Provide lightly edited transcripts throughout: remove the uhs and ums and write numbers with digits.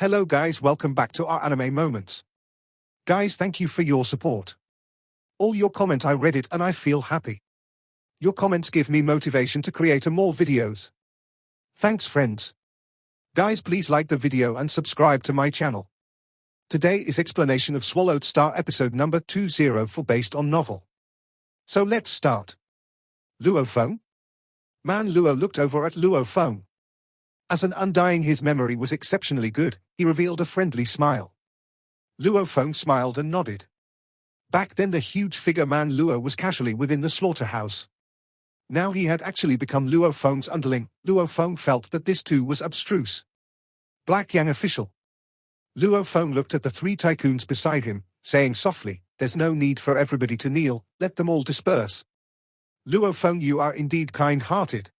Hello guys, welcome back to our anime moments. Guys, thank you for your support. All your comment, I read it and I feel happy. Your comments give me motivation to create more videos. Thanks friends. Guys, please like the video and subscribe to my channel. Today is explanation of Swallowed Star episode number 20 for based on novel. So let's start. Luo Feng? Man Luo looked over at Luo Feng. As an undying, his memory was exceptionally good, he revealed a friendly smile. Luo Feng smiled and nodded. Back then the huge figure Man Luo was casually within the slaughterhouse. Now he had actually become Luo Feng's underling. Luo Feng felt that this too was abstruse. Black Yang official. Luo Feng looked at the three tycoons beside him, saying softly, "There's no need for everybody to kneel, let them all disperse." Luo Feng, you are indeed kind-hearted.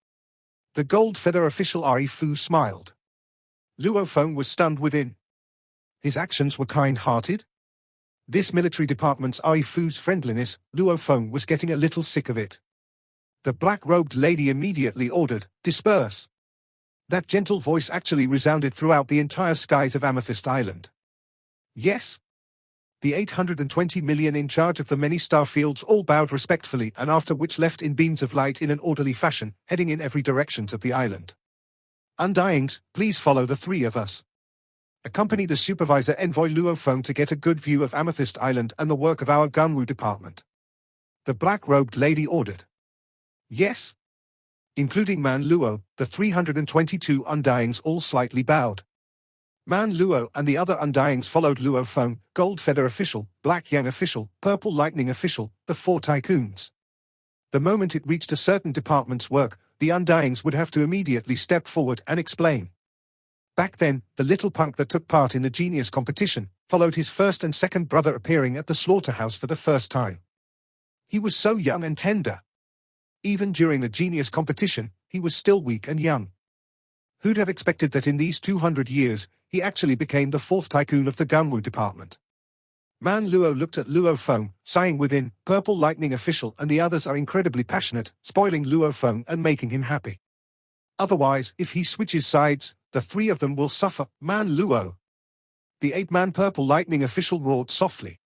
The gold feather official Ari Fu smiled. Luo Feng was stunned within. His actions were kind-hearted? This military department's Ari Fu's friendliness, Luo Feng was getting a little sick of it. The black-robed lady immediately ordered, "Disperse." That gentle voice actually resounded throughout the entire skies of Amethyst Island. Yes. The 820 million in charge of the many star fields all bowed respectfully, and after which left in beams of light in an orderly fashion, heading in every direction of the island. Undyings, please follow the three of us. Accompany the supervisor envoy Luo Feng to get a good view of Amethyst Island and the work of our Gunwu department. The black-robed lady ordered. Yes. Including Man Luo, the 322 Undyings all slightly bowed. Man Luo and the other Undyings followed Luo Feng, Gold Feather official, Black Yang official, Purple Lightning official, the four tycoons. The moment it reached a certain department's work, the Undyings would have to immediately step forward and explain. Back then, the little punk that took part in the genius competition followed his first and second brother appearing at the slaughterhouse for the first time. He was so young and tender. Even during the genius competition, he was still weak and young. Who'd have expected that in these 200 years, he actually became the fourth tycoon of the Gunwu department? Man Luo looked at Luo Feng, sighing within, Purple Lightning official and the others are incredibly passionate, spoiling Luo Feng and making him happy. Otherwise, if he switches sides, the three of them will suffer. Man Luo. The 8-man Purple Lightning official roared softly.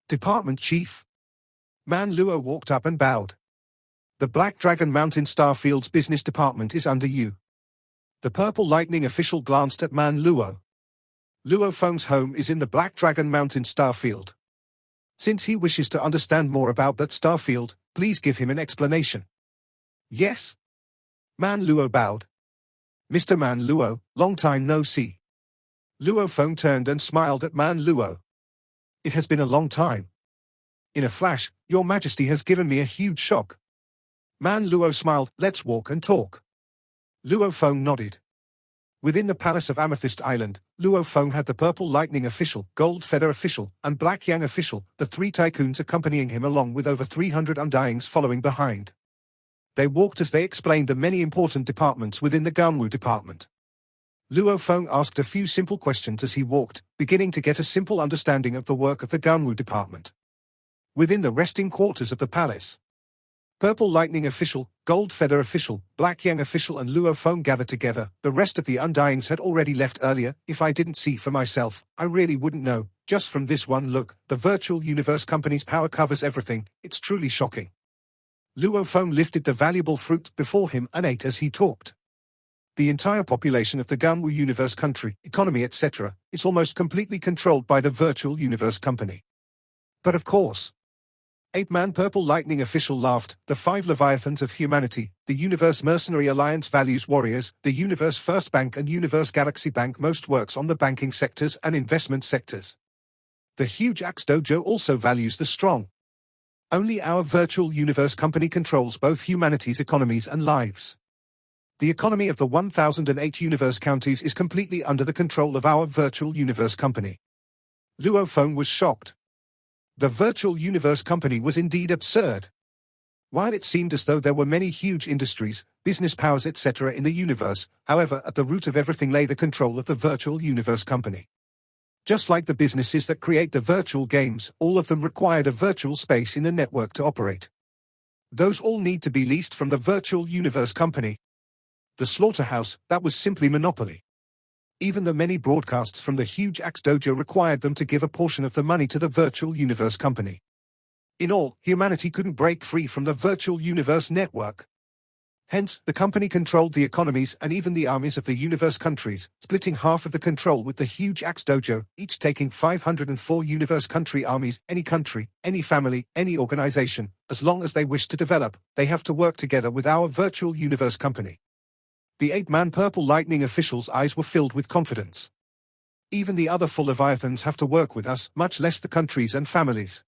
Department Chief. Man Luo walked up and bowed. The Black Dragon Mountain Starfield's business department is under you. The Purple Lightning official glanced at Man Luo. Luo Feng's home is in the Black Dragon Mountain Starfield. Since he wishes to understand more about that starfield, please give him an explanation. Yes. Man Luo bowed. Mr. Man Luo, long time no see. Luo Feng turned and smiled at Man Luo. It has been a long time. In a flash, Your Majesty has given me a huge shock. Man Luo smiled, let's walk and talk. Luo Feng nodded. Within the palace of Amethyst Island, Luo Feng had the Purple Lightning official, Gold Feather official, and Black Yang official, the three tycoons accompanying him along with over 300 Undyings following behind. They walked as they explained the many important departments within the Gunwu department. Luo Feng asked a few simple questions as he walked, beginning to get a simple understanding of the work of the Gunwu department. Within the resting quarters of the palace, Purple Lightning official, Gold Feather official, Black Yang official and Luo Feng gathered together. The rest of the Undyings had already left earlier. If I didn't see for myself, I really wouldn't know. Just from this one look, the virtual universe company's power covers everything. It's truly shocking. Luo Feng lifted the valuable fruit before him and ate as he talked. The entire population of the Gunwu universe country, economy etc., is almost completely controlled by the virtual universe company. But of course, 8-man Purple Lightning official laughed, the 5 Leviathans of humanity, the Universe Mercenary Alliance Values Warriors, the Universe First Bank and Universe Galaxy Bank most works on the banking sectors and investment sectors. The huge Axe Dojo also values the strong. Only our virtual universe company controls both humanity's economies and lives. The economy of the 1008 universe counties is completely under the control of our virtual universe company. Luo Feng was shocked. The virtual universe company was indeed absurd. While it seemed as though there were many huge industries, business powers etc. in the universe, however at the root of everything lay the control of the virtual universe company. Just like the businesses that create the virtual games, all of them required a virtual space in the network to operate. Those all need to be leased from the virtual universe company. The slaughterhouse, that was simply monopoly. Even the many broadcasts from the huge Axe Dojo required them to give a portion of the money to the virtual universe company. In all, humanity couldn't break free from the virtual universe network. Hence, the company controlled the economies and even the armies of the universe countries, splitting half of the control with the huge Axe Dojo, each taking 504 universe country armies. Any country, any family, any organization, as long as they wish to develop, they have to work together with our virtual universe company. The 8-man Purple Lightning official's eyes were filled with confidence. Even the other full Leviathans have to work with us, much less the countries and families.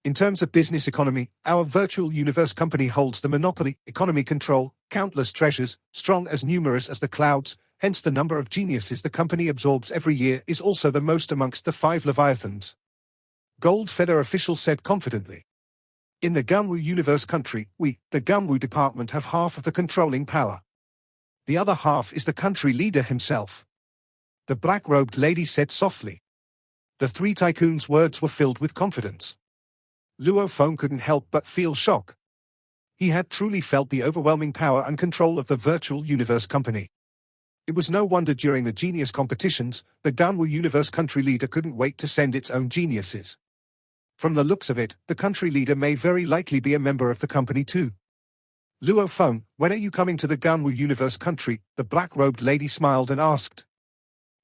In terms of business economy, our virtual universe company holds the monopoly, economy control, countless treasures, strong as numerous as the clouds, hence the number of geniuses the company absorbs every year is also the most amongst the 5 Leviathans. Gold Feather official said confidently. In the Gunwu universe country, we, the Gunwu department, have half of the controlling power. The other half is the country leader himself. The black-robed lady said softly. The 3 tycoons' words were filled with confidence. Luo Feng couldn't help but feel shock. He had truly felt the overwhelming power and control of the virtual universe company. It was no wonder during the genius competitions, the Gunwu universe country leader couldn't wait to send its own geniuses. From the looks of it, the country leader may very likely be a member of the company too. Luo Feng, when are you coming to the Gunwu universe country? The black-robed lady smiled and asked.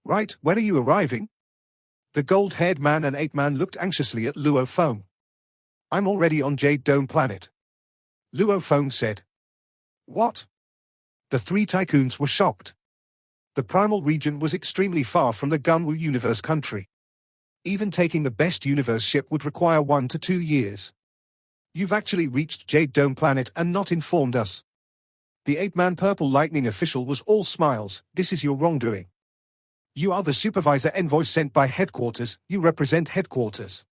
Right, when are you arriving? The gold-haired man and 8-man looked anxiously at Luo Feng. I'm already on Jade Dome planet. Luo Feng said. What? The 3 tycoons were shocked. The primal region was extremely far from the Gunwu universe country. Even taking the best universe ship would require 1 to 2 years. You've actually reached Jade Dome planet and not informed us. The 8-man Purple Lightning official was all smiles. This is your wrongdoing. You are the supervisor envoy sent by headquarters, you represent headquarters.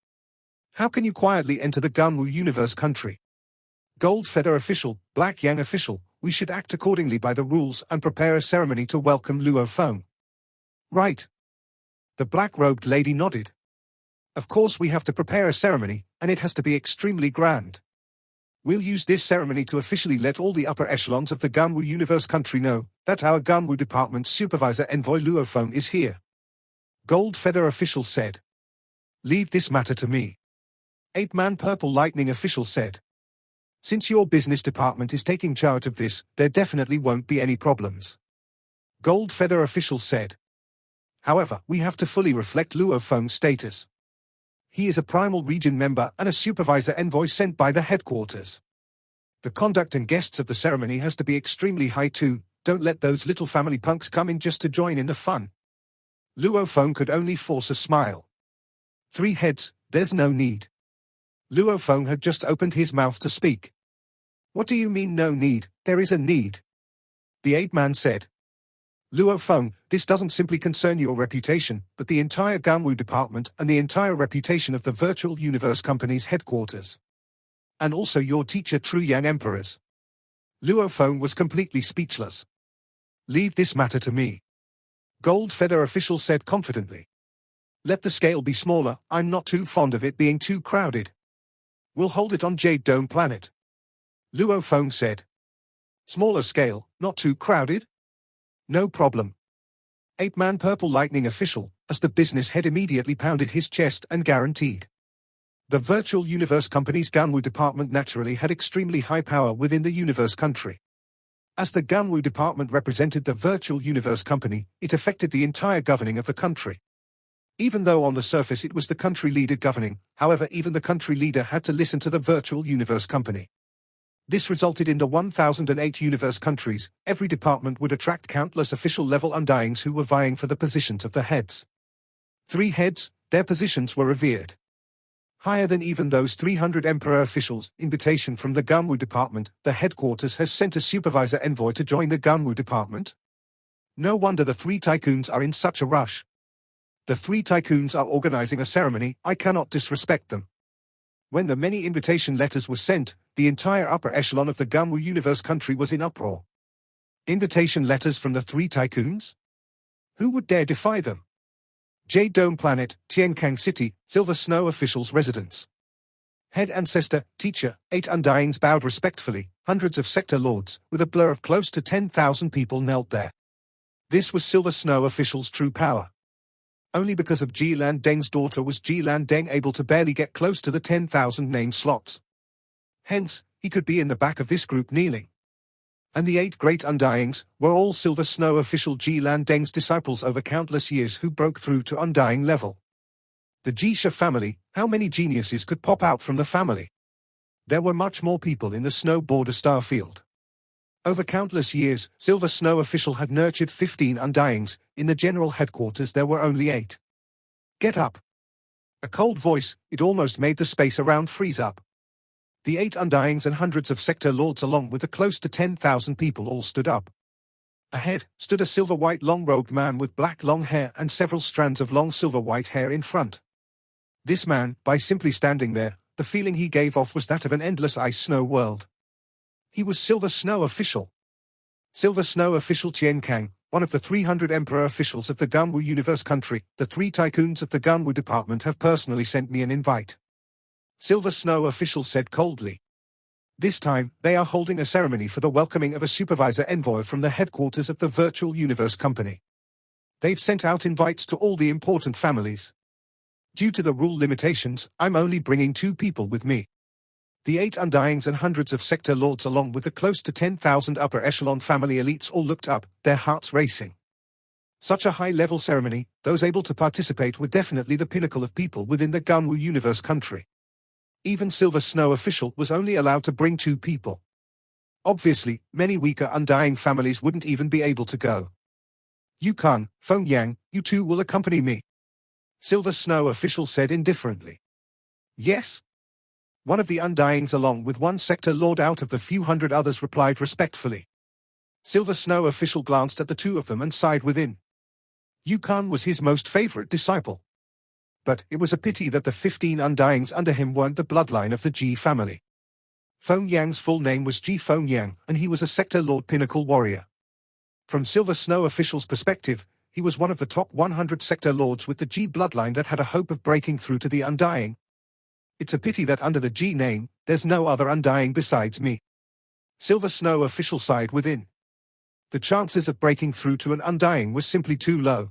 How can you quietly enter the Gunwu universe country? Gold Feather official, Black Yang official, we should act accordingly by the rules and prepare a ceremony to welcome Luo Feng. Right. The black-robed lady nodded. Of course we have to prepare a ceremony, and it has to be extremely grand. We'll use this ceremony to officially let all the upper echelons of the Gunwu universe country know that our Gunwu department supervisor envoy Luo Feng is here. Gold Feather official said. Leave this matter to me. 8-man Purple Lightning official said. Since your business department is taking charge of this, there definitely won't be any problems. Gold Feather official said. However, we have to fully reflect Luo Feng's status. He is a primal region member and a supervisor envoy sent by the headquarters. The conduct and guests of the ceremony has to be extremely high too. Don't let those little family punks come in just to join in the fun. Luo Feng could only force a smile. 3 heads, there's no need. Luo Feng had just opened his mouth to speak. What do you mean no need? There is a need. The 8-man said. Luo Feng, this doesn't simply concern your reputation, but the entire Gunwu department and the entire reputation of the virtual universe company's headquarters. And also your teacher True Yang Emperor's. Luo Feng was completely speechless. Leave this matter to me. Gold Feather official said confidently. Let the scale be smaller, I'm not too fond of it being too crowded. We'll hold it on Jade Dome planet. Luo Feng said. Smaller scale, not too crowded? No problem. 8-man Purple Lightning official, as the business head immediately pounded his chest and guaranteed. The virtual universe company's Gunwu department naturally had extremely high power within the universe country. As the Gunwu department represented the virtual universe company, it affected the entire governing of the country. Even though on the surface it was the country leader governing, however even the country leader had to listen to the virtual universe company. This resulted in the 1008 universe countries. Every department would attract countless official-level undyings who were vying for the positions of the heads. 3 heads, their positions were revered. Higher than even those 300 emperor officials. Invitation from the Gunwu department. The headquarters has sent a supervisor envoy to join the Gunwu department. No wonder the 3 tycoons are in such a rush. The 3 tycoons are organizing a ceremony, I cannot disrespect them. When the many invitation letters were sent, the entire upper echelon of the Gunwu universe country was in uproar. Invitation letters from the 3 tycoons? Who would dare defy them? Jade Dome planet, Tienkang City, Silver Snow officials' residence. Head ancestor, teacher, 8 undyings bowed respectfully. Hundreds of sector lords, with a blur of close to 10,000 people knelt there. This was Silver Snow official's true power. Only because of Ji Lan Deng's daughter was Ji Lan Deng able to barely get close to the 10,000 name slots. Hence, he could be in the back of this group kneeling. And the 8 great Undyings were all Silver Snow official Ji Lan Deng's disciples over countless years who broke through to Undying level. The Jisha family, how many geniuses could pop out from the family? There were much more people in the Snow Border star field. Over countless years, Silver Snow official had nurtured 15 Undyings. In the general headquarters there were only 8. Get up. A cold voice, it almost made the space around freeze up. The 8 Undyings and hundreds of sector lords along with the close to 10,000 people all stood up. Ahead stood a silver-white long-robed man with black long hair and several strands of long silver-white hair in front. This man, by simply standing there, the feeling he gave off was that of an endless ice snow world. He was Silver Snow official. Silver Snow official Tian Kang, one of the 300 emperor officials of the Ganwu Universe country. The 3 tycoons of the Ganwu department have personally sent me an invite. Silver Snow official said coldly. This time, they are holding a ceremony for the welcoming of a supervisor envoy from the headquarters of the Virtual Universe Company. They've sent out invites to all the important families. Due to the rule limitations, I'm only bringing 2 people with me. The 8 Undyings and hundreds of sector lords along with the close to 10,000 upper echelon family elites all looked up, their hearts racing. Such a high-level ceremony, those able to participate were definitely the pinnacle of people within the Ganwu Universe country. Even Silver Snow official was only allowed to bring 2 people. Obviously, many weaker Undying families wouldn't even be able to go. Yukon, Feng Yang, you 2 will accompany me. Silver Snow official said indifferently. Yes? One of the Undyings along with 1 sector lord out of the few hundred others replied respectfully. Silver Snow official glanced at the 2 of them and sighed within. Yukon was his most favorite disciple. But it was a pity that the 15 Undyings under him weren't the bloodline of the Ji family. Feng Yang's full name was Ji Feng Yang, and he was a sector lord pinnacle warrior. From Silver Snow official's perspective, he was one of the top 100 sector lords with the Ji bloodline that had a hope of breaking through to the Undying. It's a pity that under the Ji name, there's no other Undying besides me. Silver Snow official sighed within. The chances of breaking through to an Undying was simply too low.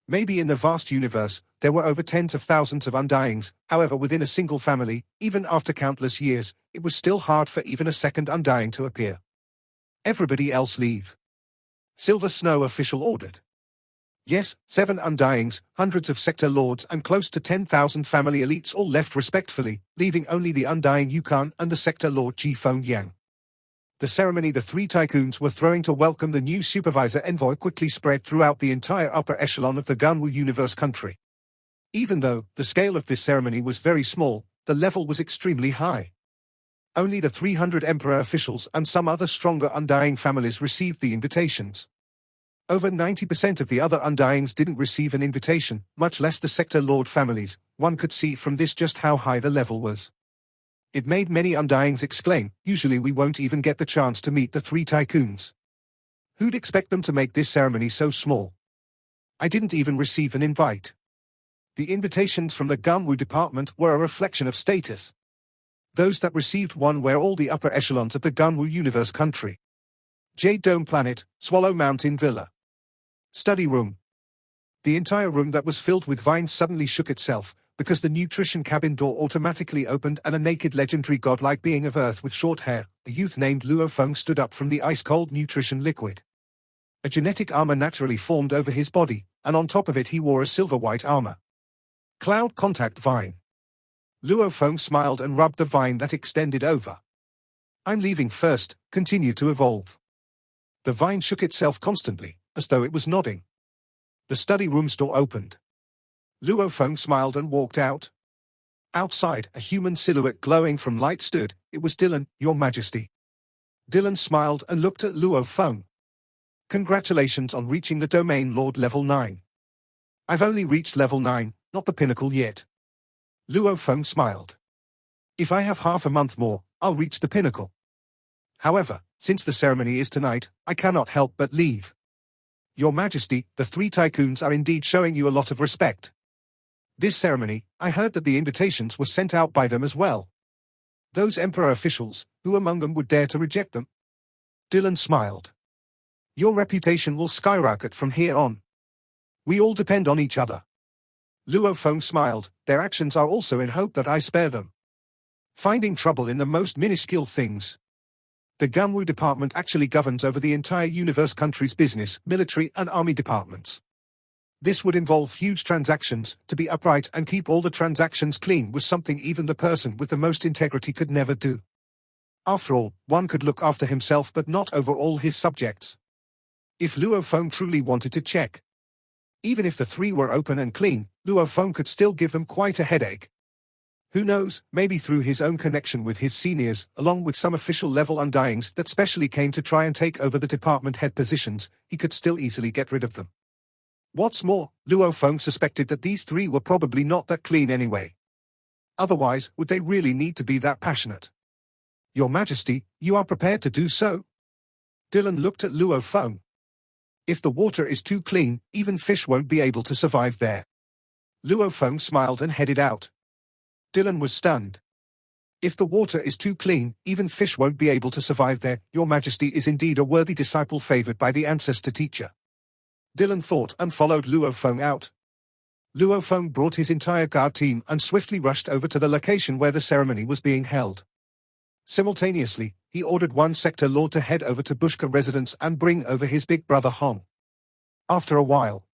Maybe in the vast universe, there were over tens of thousands of Undyings, however within a single family, even after countless years, it was still hard for even a second Undying to appear. Everybody else leave. Silver Snow official ordered. Yes, 7 Undyings, hundreds of sector lords and close to 10,000 family elites all left respectfully, leaving only the Undying Yukon and the sector lord Ji Feng Yang. The ceremony the 3 tycoons were throwing to welcome the new supervisor envoy quickly spread throughout the entire upper echelon of the Ganwu Universe country. Even though the scale of this ceremony was very small, the level was extremely high. Only the 300 emperor officials and some other stronger Undying families received the invitations. Over 90% of the other Undyings didn't receive an invitation, much less the sector lord families. One could see from this just how high the level was. It made many Undyings exclaim, usually we won't even get the chance to meet the 3 tycoons. Who'd expect them to make this ceremony so small? I didn't even receive an invite. The invitations from the Ganwu department were a reflection of status. Those that received one were all the upper echelons of the Ganwu Universe country. Jade Dome Planet, Swallow Mountain Villa. Study room. The entire room that was filled with vines suddenly shook itself, because the nutrition cabin door automatically opened and a naked legendary godlike being of earth with short hair, a youth named Luo Feng stood up from the ice-cold nutrition liquid. A genetic armor naturally formed over his body, and on top of it he wore a silver-white armor. Cloud Contact Vine. Luo Feng smiled and rubbed the vine that extended over. I'm leaving first, continue to evolve. The vine shook itself constantly, as though it was nodding. The study room's door opened. Luo Feng smiled and walked out. Outside, a human silhouette glowing from light stood. It was Dylan, Your Majesty. Dylan smiled and looked at Luo Feng. Congratulations on reaching the Domain Lord level 9. I've only reached level 9, not the pinnacle yet. Luo Feng smiled. If I have half a month more, I'll reach the pinnacle. However, since the ceremony is tonight, I cannot help but leave. Your Majesty, the 3 tycoons are indeed showing you a lot of respect. This ceremony, I heard that the invitations were sent out by them as well. Those emperor officials, who among them would dare to reject them? Dylan smiled. Your reputation will skyrocket from here on. We all depend on each other. Luo Feng smiled. Their actions are also in hope that I spare them. Finding trouble in the most minuscule things. The Ganwu department actually governs over the entire universe country's business, military and army departments. This would involve huge transactions. To be upright and keep all the transactions clean was something even the person with the most integrity could never do. After all, one could look after himself but not over all his subjects. If Luo Feng truly wanted to check, even if the three were open and clean, Luo Feng could still give them quite a headache. Who knows, maybe through his own connection with his seniors, along with some official level undyings that specially came to try and take over the department head positions, he could still easily get rid of them. What's more, Luo Feng suspected that these three were probably not that clean anyway. Otherwise, would they really need to be that passionate? Your Majesty, you are prepared to do so? Dylan looked at Luo Feng. If the water is too clean, even fish won't be able to survive there. Luo Feng smiled and headed out. Dylan was stunned. If the water is too clean, even fish won't be able to survive there. Your Majesty is indeed a worthy disciple favored by the ancestor teacher. Dylan thought and followed Luo Feng out. Luo Feng brought his entire guard team and swiftly rushed over to the location where the ceremony was being held. Simultaneously, he ordered one sector lord to head over to Bushka residence and bring over his big brother Hong. After a while,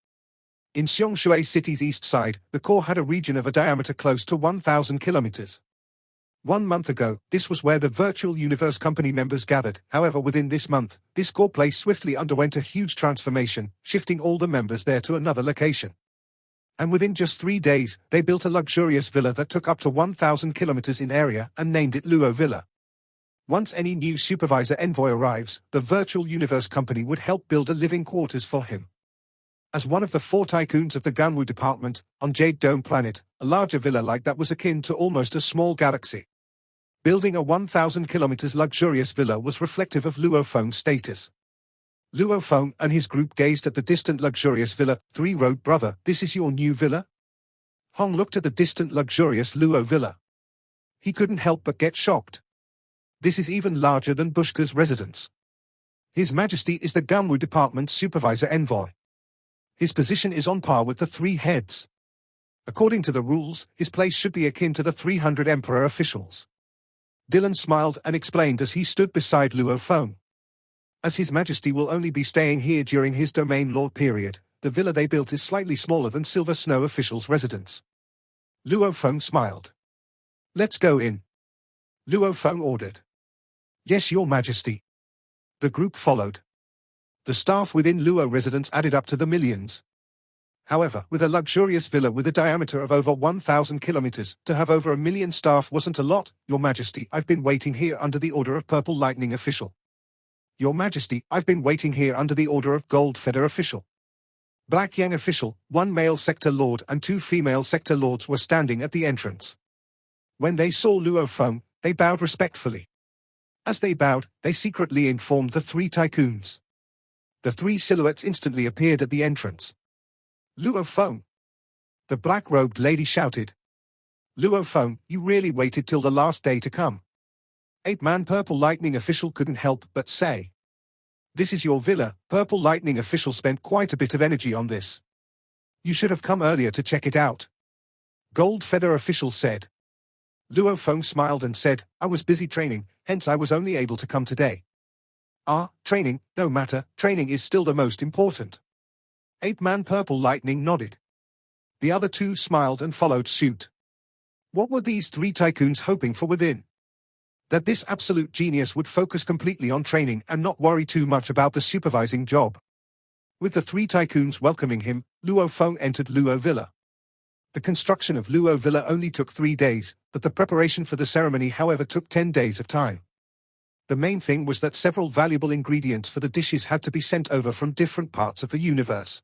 in Xiangshui city's east side, the core had a region of a diameter close to 1,000 kilometers. 1 month ago, this was where the virtual universe company members gathered. However, within this month, this core place swiftly underwent a huge transformation, shifting all the members there to another location. And within just 3 days, they built a luxurious villa that took up to 1,000 kilometers in area and named it Luo Villa. Once any new supervisor envoy arrives, the virtual universe company would help build a living quarters for him. As one of the 4 tycoons of the Ganwu department, on Jade Dome planet, a larger villa like that was akin to almost a small galaxy. Building a 1,000 kilometers luxurious villa was reflective of Luo Feng's status. Luo Feng and his group gazed at the distant luxurious villa. 3 wrote, "Brother, this is your new villa?" Hong looked at the distant luxurious Luo villa. He couldn't help but get shocked. This is even larger than Bushka's residence. His Majesty is the Ganwu department's supervisor envoy. His position is on par with the 3 heads. According to the rules, his place should be akin to the 300 emperor officials. Dylan smiled and explained as he stood beside Luo Feng. As His Majesty will only be staying here during his domain lord period, the villa they built is slightly smaller than Silver Snow officials' residence. Luo Feng smiled. "Let's go in," Luo Feng ordered. "Yes, Your Majesty." The group followed. The staff within Luo residence added up to the millions. However, with a luxurious villa with a diameter of over 1,000 kilometers, to have over 1 million staff wasn't a lot. "Your Majesty, I've been waiting here under the order of Purple Lightning official." "Your Majesty, I've been waiting here under the order of Gold Feather official." Black Yang official, 1 male sector lord and 2 female sector lords were standing at the entrance. When they saw Luo Feng, they bowed respectfully. As they bowed, they secretly informed the 3 tycoons. The 3 silhouettes instantly appeared at the entrance. "Luo Feng!" The black-robed lady shouted. "Luo Feng, you really waited till the last day to come." 8-man Purple Lightning official couldn't help but say. "This is your villa." Purple Lightning official spent quite a bit of energy on this. "You should have come earlier to check it out," Gold Feather official said. Luo Feng smiled and said, "I was busy training, hence I was only able to come today." "Ah, training, no matter, training is still the most important." 8-man Purple Lightning nodded. The other 2 smiled and followed suit. What were these 3 tycoons hoping for within? That this absolute genius would focus completely on training and not worry too much about the supervising job. With the 3 tycoons welcoming him, Luo Feng entered Luo Villa. The construction of Luo Villa only took 3 days, but the preparation for the ceremony however took 10 days of time. The main thing was that several valuable ingredients for the dishes had to be sent over from different parts of the universe.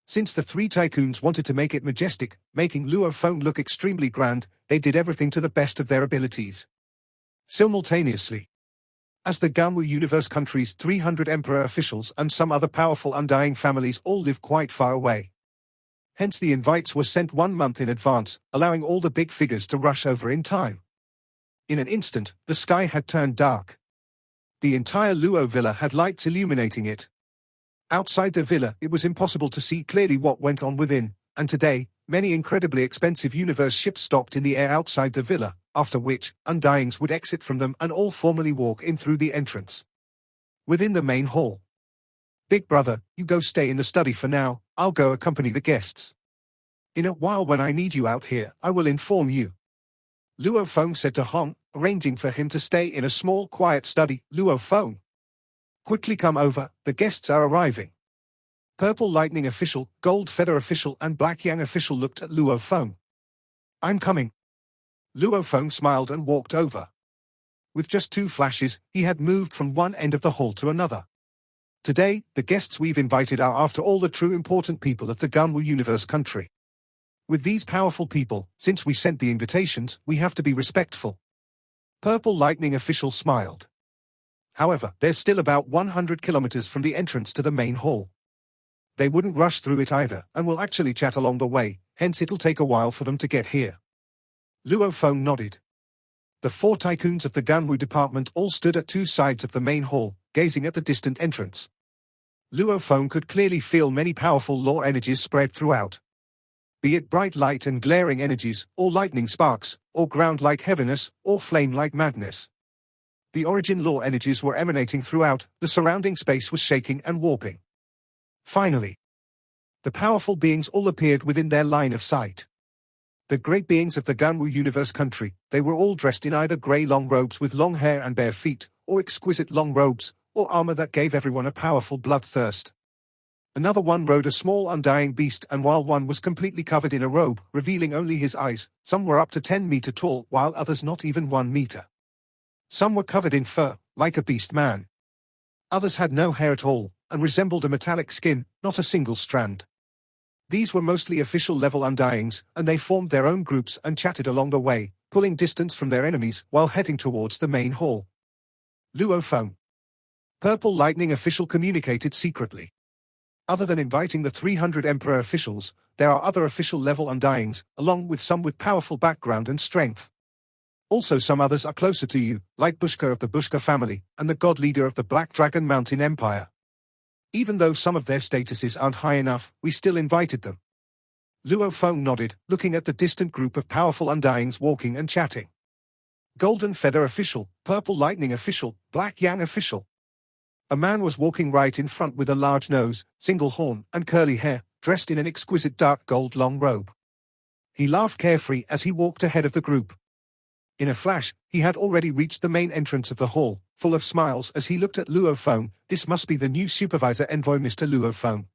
Since the 3 tycoons wanted to make it majestic, making Luo Feng look extremely grand, they did everything to the best of their abilities. Simultaneously, as the Ganwu universe country's 300 emperor officials and some other powerful undying families all live quite far away. Hence the invites were sent 1 month in advance, allowing all the big figures to rush over in time. In an instant, the sky had turned dark. The entire Luo Villa had lights illuminating it. Outside the villa, it was impossible to see clearly what went on within, and today, many incredibly expensive universe ships stopped in the air outside the villa, after which, Undyings would exit from them and all formally walk in through the entrance. Within the main hall. Big brother, you go stay in the study for now, I'll go accompany the guests. In a while when I need you out here, I will inform you. Luo Feng said to Hong, arranging for him to stay in a small, quiet study. Luo Feng. Quickly come over, the guests are arriving. Purple Lightning official, Gold Feather official and Black Yang official looked at Luo Feng. I'm coming. Luo Feng smiled and walked over. With just 2 flashes, he had moved from one end of the hall to another. Today, the guests we've invited are after all the true important people of the Gunwu Universe country. With these powerful people, since we sent the invitations, we have to be respectful. Purple Lightning official smiled. However, they're still about 100 kilometers from the entrance to the main hall. They wouldn't rush through it either, and will actually chat along the way, hence it'll take a while for them to get here. Luo Feng nodded. The 4 tycoons of the Gunwu department all stood at 2 sides of the main hall, gazing at the distant entrance. Luo Feng could clearly feel many powerful law energies spread throughout. Be it bright light and glaring energies, or lightning sparks, or ground-like heaviness, or flame-like madness. The origin law energies were emanating throughout, the surrounding space was shaking and warping. Finally, the powerful beings all appeared within their line of sight. The great beings of the Gunwu Universe country, they were all dressed in either grey long robes with long hair and bare feet, or exquisite long robes, or armor that gave everyone a powerful bloodthirst. Another one rode a small undying beast, and while one was completely covered in a robe, revealing only his eyes, some were up to 10 meters tall, while others not even 1 meter. Some were covered in fur, like a beast man. Others had no hair at all, and resembled a metallic skin, not a single strand. These were mostly official-level Undyings, and they formed their own groups and chatted along the way, pulling distance from their enemies while heading towards the main hall. Luo Feng. Purple Lightning official communicated secretly. Other than inviting the 300 Emperor officials, there are other official-level Undyings, along with some with powerful background and strength. Also some others are closer to you, like Bushka of the Bushka family, and the god leader of the Black Dragon Mountain Empire. Even though some of their statuses aren't high enough, we still invited them. Luo Feng nodded, looking at the distant group of powerful Undyings walking and chatting. Golden Feather official, Purple Lightning official, Black Yang official. A man was walking right in front with a large nose, single horn, and curly hair, dressed in an exquisite dark gold long robe. He laughed carefree as he walked ahead of the group. In a flash, he had already reached the main entrance of the hall, full of smiles as he looked at Luo Feng. This must be the new supervisor envoy Mr. Luo Feng.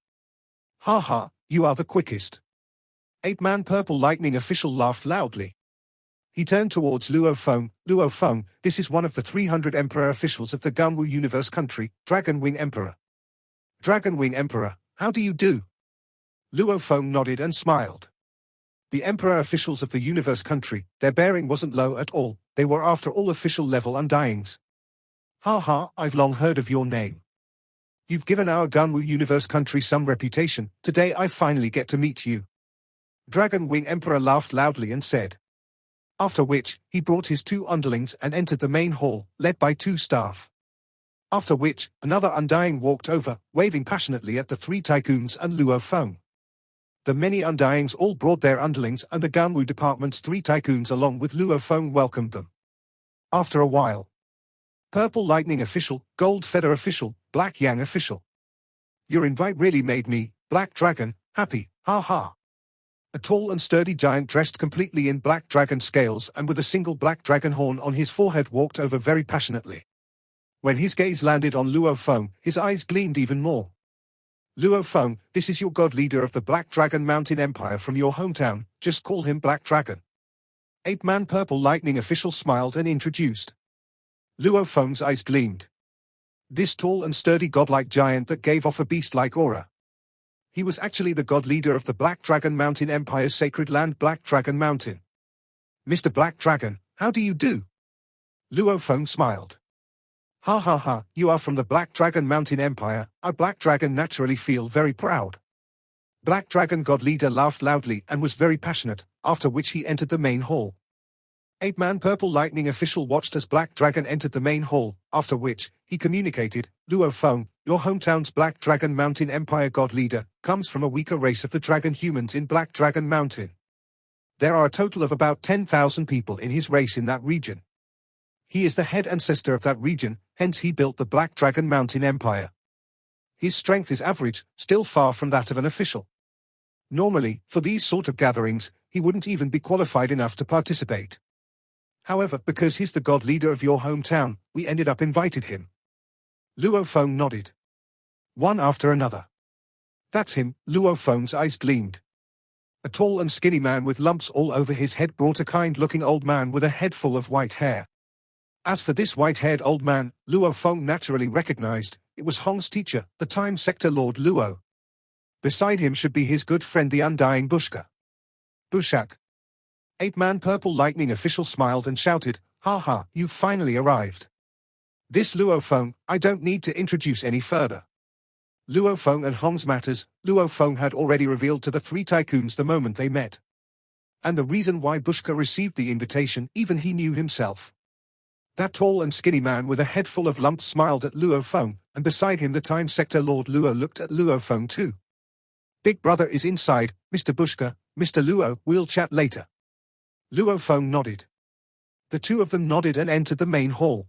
Ha ha, you are the quickest. 8-man Purple Lightning official laughed loudly. He turned towards Luo Feng. Luo Feng, this is one of the 300 Emperor officials of the Gunwu Universe country, Dragon Wing Emperor. Dragon Wing Emperor, how do you do? Luo Feng nodded and smiled. The Emperor officials of the Universe country, their bearing wasn't low at all, they were after all official-level Undyings. Ha ha, I've long heard of your name. You've given our Gunwu Universe country some reputation, today I finally get to meet you. Dragon Wing Emperor laughed loudly and said. After which, he brought his 2 underlings and entered the main hall, led by 2 staff. After which, another Undying walked over, waving passionately at the 3 tycoons and Luo Feng. The many Undyings all brought their underlings, and the Gunwu department's 3 tycoons along with Luo Feng welcomed them. After a while, Purple Lightning official, Gold Feather official, Black Yang official. Your invite really made me, Black Dragon, happy, ha ha. A tall and sturdy giant dressed completely in black dragon scales and with a single black dragon horn on his forehead walked over very passionately. When his gaze landed on Luo Feng, his eyes gleamed even more. Luo Feng, this is your god leader of the Black Dragon Mountain Empire from your hometown, just call him Black Dragon. 8-man Purple Lightning official smiled and introduced. Luo Feng's eyes gleamed. This tall and sturdy godlike giant that gave off a beast-like aura. He was actually the god leader of the Black Dragon Mountain Empire's sacred land Black Dragon Mountain. Mr. Black Dragon, how do you do? Luo Feng smiled. Ha ha ha, you are from the Black Dragon Mountain Empire, our Black Dragon naturally feel very proud. Black Dragon God Leader laughed loudly and was very passionate, after which he entered the main hall. Eight-man Purple Lightning official watched as Black Dragon entered the main hall, after which, he communicated, Luo Feng, your hometown's Black Dragon Mountain Empire god leader, comes from a weaker race of the dragon humans in Black Dragon Mountain. There are a total of about 10,000 people in his race in that region. He is the head ancestor of that region, hence he built the Black Dragon Mountain Empire. His strength is average, still far from that of an official. Normally, for these sort of gatherings, he wouldn't even be qualified enough to participate. However, because he's the god leader of your hometown, we ended up invited him. Luo Feng nodded. One after another. That's him. Luo Feng's eyes gleamed. A tall and skinny man with lumps all over his head brought a kind-looking old man with a head full of white hair. As for this white-haired old man, Luo Feng naturally recognized, it was Hong's teacher, the Time Sector Lord Luo. Beside him should be his good friend the undying Bushka. Bushak. Eight-man Purple Lightning official smiled and shouted, "Ha ha, you've finally arrived. This Luo Feng, I don't need to introduce any further." Luo Feng and Hong's matters, Luo Feng had already revealed to the three tycoons the moment they met. And the reason why Bushka received the invitation, even he knew himself. That tall and skinny man with a head full of lumps smiled at Luo Feng, and beside him the Time Sector Lord Luo looked at Luo Feng too. "Big brother is inside, Mr. Bushka, Mr. Luo, we'll chat later." Luo Feng nodded. The two of them nodded and entered the main hall.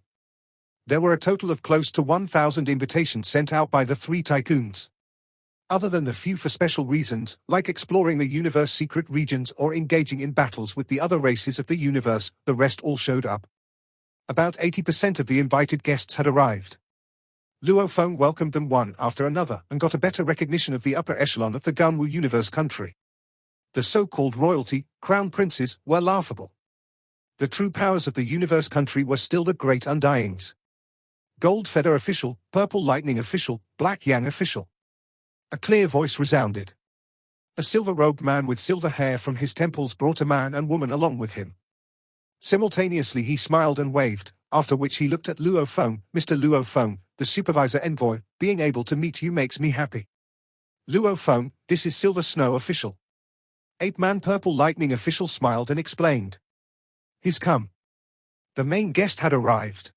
There were a total of close to 1,000 invitations sent out by the three tycoons. Other than the few for special reasons, like exploring the universe secret regions or engaging in battles with the other races of the universe, the rest all showed up. About 80% of the invited guests had arrived. Luo Feng welcomed them one after another and got a better recognition of the upper echelon of the Ganwu universe country. The so-called royalty, crown princes, were laughable. The true powers of the universe country were still the great undyings. Gold Feather official, Purple Lightning official, Black Yang official. A clear voice resounded. A silver-robed man with silver hair from his temples brought a man and woman along with him. Simultaneously he smiled and waved, after which he looked at Luo Feng. "Mr. Luo Feng, the supervisor envoy, being able to meet you makes me happy." "Luo Feng, this is Silver Snow official." Eight-man Purple Lightning official smiled and explained. "He's come." The main guest had arrived.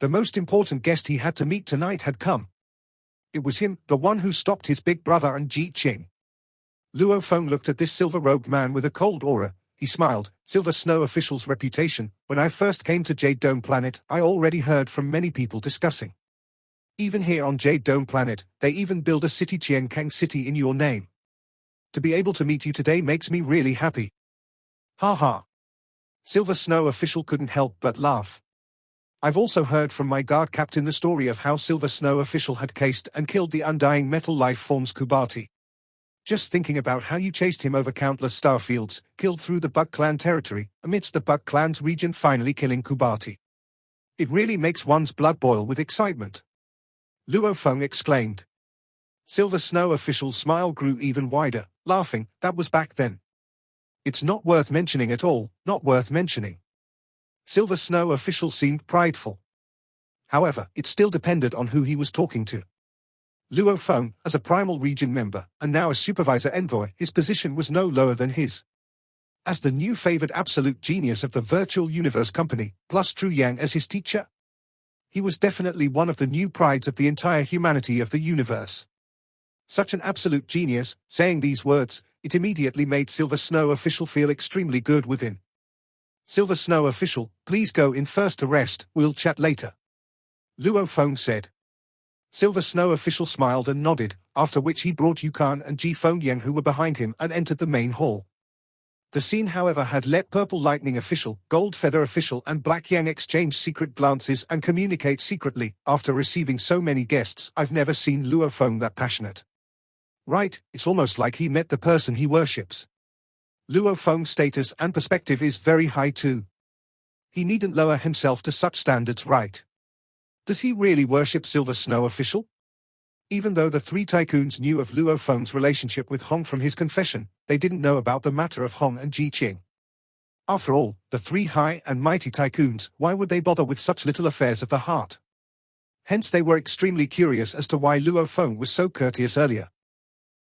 The most important guest he had to meet tonight had come. It was him, the one who stopped his big brother and Ji Qing. Luo Feng looked at this silver-robed man with a cold aura. He smiled. "Silver Snow official's reputation, when I first came to Jade Dome Planet, I already heard from many people discussing. Even here on Jade Dome Planet, they even build a city, Qiankang City, in your name. To be able to meet you today makes me really happy." Ha ha. Silver Snow official couldn't help but laugh. "I've also heard from my guard captain the story of how Silver Snow official had cased and killed the undying metal life forms Kubati. Just thinking about how you chased him over countless starfields, killed through the Bug Clan territory, amidst the Bug Clan's region, finally killing Kubati. It really makes one's blood boil with excitement." Luo Feng exclaimed. Silver Snow official's smile grew even wider, laughing. "That was back then. It's not worth mentioning at all, not worth mentioning." Silver Snow official seemed prideful. However, it still depended on who he was talking to. Luo Feng, as a Primal Region member, and now a Supervisor Envoy, his position was no lower than his. As the new favored absolute genius of the Virtual Universe Company, plus True Yang as his teacher, he was definitely one of the new prides of the entire humanity of the universe. Such an absolute genius, saying these words, it immediately made Silver Snow official feel extremely good within. "Silver Snow official, please go in first to rest, we'll chat later," Luo Feng said. Silver Snow official smiled and nodded, after which he brought Yukon and Ji Fengyang who were behind him and entered the main hall. The scene however had let Purple Lightning official, Gold Feather official and Black Yang exchange secret glances and communicate secretly. "After receiving so many guests, I've never seen Luo Feng that passionate. Right, it's almost like he met the person he worships. Luo Feng's status and perspective is very high too. He needn't lower himself to such standards, right? Does he really worship Silver Snow official?" Even though the three tycoons knew of Luo Feng's relationship with Hong from his confession, they didn't know about the matter of Hong and Ji Qing. After all, the three high and mighty tycoons, why would they bother with such little affairs of the heart? Hence they were extremely curious as to why Luo Feng was so courteous earlier.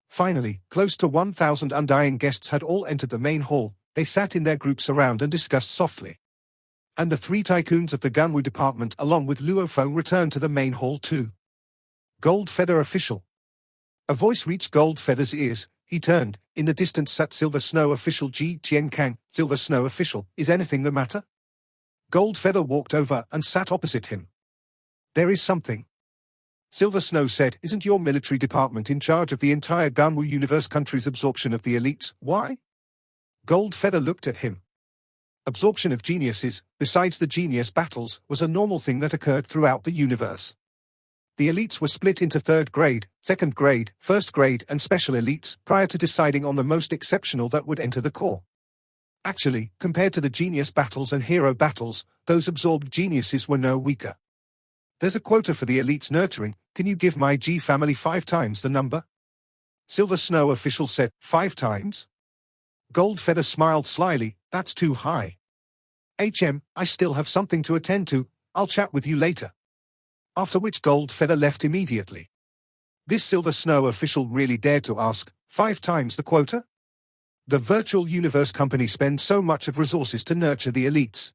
Finally, close to 1,000 undying guests had all entered the main hall. They sat in their groups around and discussed softly. And the three tycoons of the Ganwu department along with Luo Feng returned to the main hall too. Gold Feather official. A voice reached Gold Feather's ears. He turned. In the distance sat Silver Snow official Ji Kang. Silver Snow official, is anything the matter? Gold Feather walked over and sat opposite him. There is something. Silver Snow said, isn't your military department in charge of the entire Ganwu universe country's absorption of the elites? Why? Gold Feather looked at him. Absorption of geniuses, besides the genius battles, was a normal thing that occurred throughout the universe. The elites were split into third grade, second grade, first grade and special elites prior to deciding on the most exceptional that would enter the core. Actually, compared to the genius battles and hero battles, those absorbed geniuses were no weaker. There's a quota for the elites nurturing. Can you give my G family 5 times the number? Silver Snow official said, 5 times? Gold Feather smiled slyly, that's too high. I still have something to attend to, I'll chat with you later. After which Gold Feather left immediately. This Silver Snow official really dared to ask, 5 times the quota? The virtual universe company spends so much of resources to nurture the elites.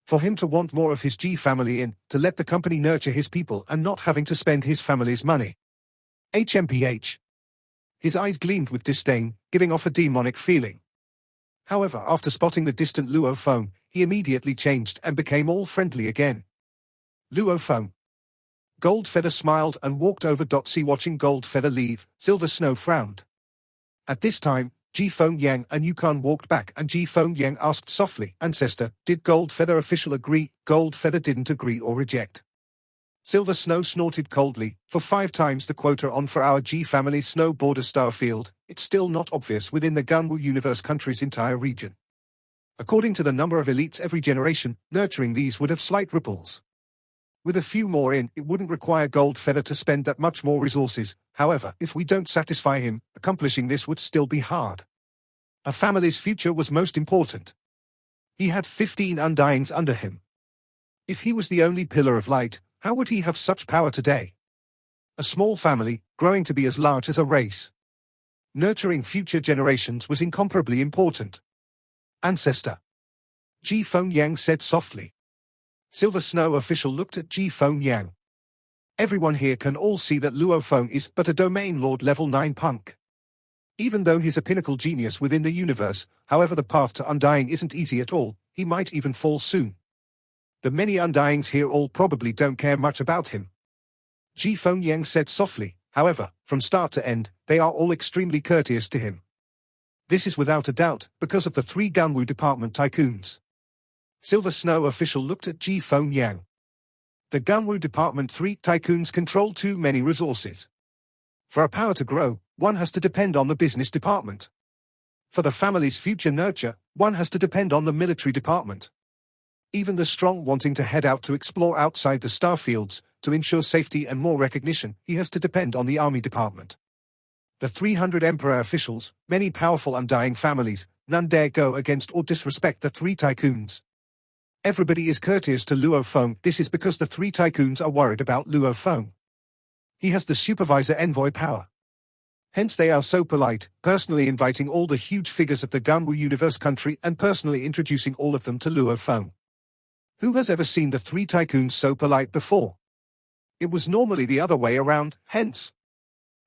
For him to want more of his G family in, to let the company nurture his people and not having to spend his family's money. HMPH. His eyes gleamed with disdain, giving off a demonic feeling. However, after spotting the distant Luo Feng, he immediately changed and became all friendly again. Luo Feng. Gold Feather smiled and walked over. See, watching Gold Feather leave, Silver Snow frowned. At this time, Ji Feng Yang and Yukon walked back and Ji Feng Yang asked softly, Ancestor, did Gold Feather official agree? Gold Feather didn't agree or reject. Silver Snow snorted coldly, for 5 times the quota on for our G family's snow border star field, it's still not obvious within the Ganwu universe country's entire region. According to the number of elites every generation, nurturing these would have slight ripples. With a few more in, it wouldn't require Gold Feather to spend that much more resources. However, if we don't satisfy him, accomplishing this would still be hard. A family's future was most important. He had 15 Undyings under him. If he was the only pillar of light, how would he have such power today? A small family, growing to be as large as a race. Nurturing future generations was incomparably important. Ancestor. Ji Feng Yang said softly. Silver Snow official looked at Ji Feng Yang. Everyone here can all see that Luo Feng is but a domain lord level 9 punk. Even though he's a pinnacle genius within the universe, however the path to Undying isn't easy at all, he might even fall soon. The many Undyings here all probably don't care much about him. Ji Feng Yang said softly, however, from start to end, they are all extremely courteous to him. This is without a doubt, because of the 3 Ganwu department tycoons. Silver Snow official looked at Ji Feng Yang. The Ganwu department 3 tycoons control too many resources. For a power to grow, one has to depend on the business department. For the family's future nurture, one has to depend on the military department. Even the strong wanting to head out to explore outside the star fields, to ensure safety and more recognition, he has to depend on the army department. The 300 emperor officials, many powerful Undying families, none dare go against or disrespect the 3 tycoons. Everybody is courteous to Luo Feng. This is because the 3 tycoons are worried about Luo Feng. He has the supervisor envoy power. Hence they are so polite, personally inviting all the huge figures of the Ganwu universe country and personally introducing all of them to Luo Feng. Who has ever seen the 3 tycoons so polite before? It was normally the other way around, hence.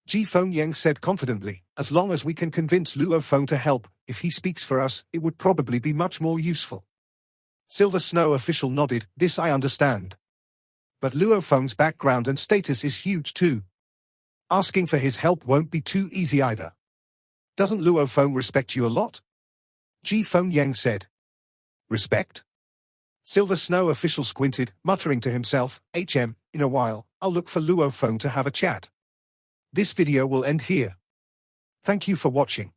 Ji Feng Yang said confidently, as long as we can convince Luo Feng to help, if he speaks for us, it would probably be much more useful. Silver Snow official nodded, this I understand. But Luo Feng's background and status is huge too. Asking for his help won't be too easy either. Doesn't Luo Feng respect you a lot? Ji Feng Yang said. Respect? Silver Snow official squinted, muttering to himself, in a while, I'll look for Luo Feng to have a chat. This video will end here. Thank you for watching.